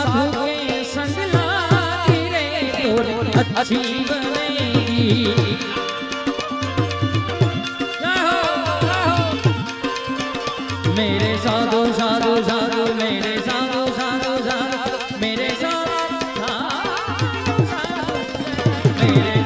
साधु के संग लागी रे तोरी अच्छी बनेगी। मेरे साधु साधु साधु मेरे साधु साधु साधु मेरे साधु मेरे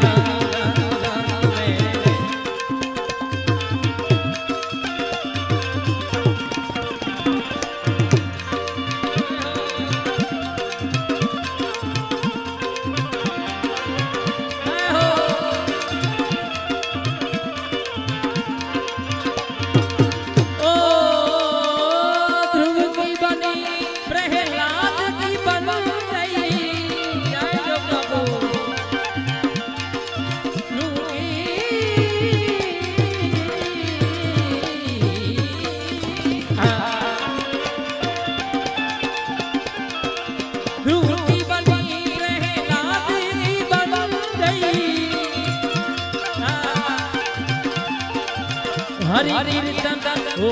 हरि कीर्तन ओ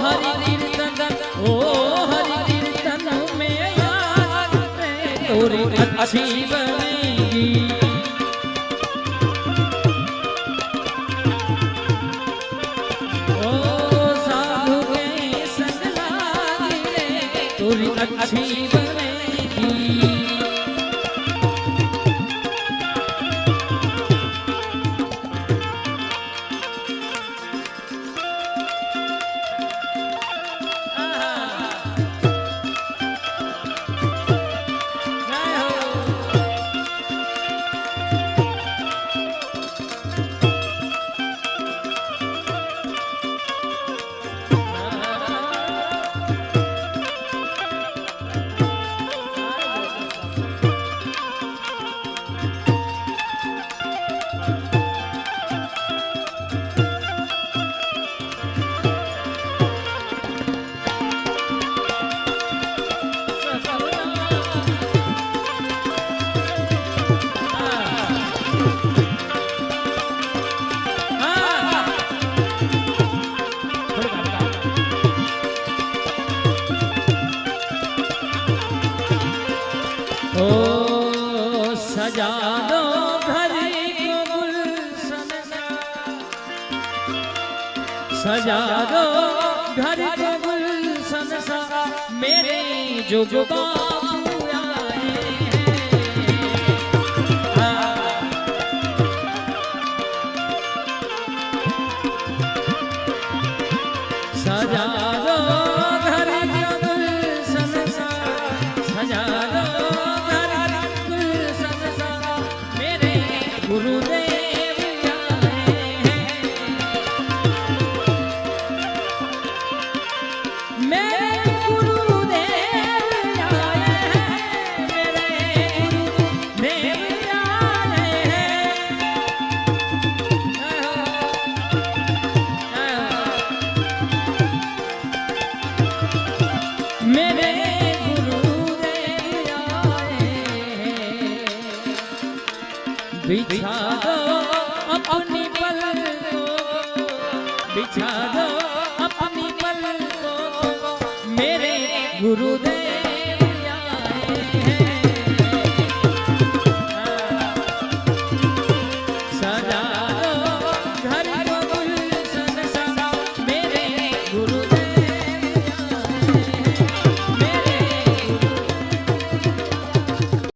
हरि कीर्तन ओ हरि कीर्तन में याद तोरी अच्छी बनेगी। ओ साधु के संग लागी रे तोरी अच्छी बनेगी। ओ सजा दो घर को गुलशन सजा दो घर को गुलशन सा मेरे जो बाबू आए सजा दो घर को गुलशन सा सजा दो गुरुदेव आए हैं मेरे गुरुदेव आए हैं मेरे गुरुदेव आए हैं मेरे गुरुदेव आए बिछा दो अपनी पलक को बिछा दो अपनी पलक को मेरे गुरुदेव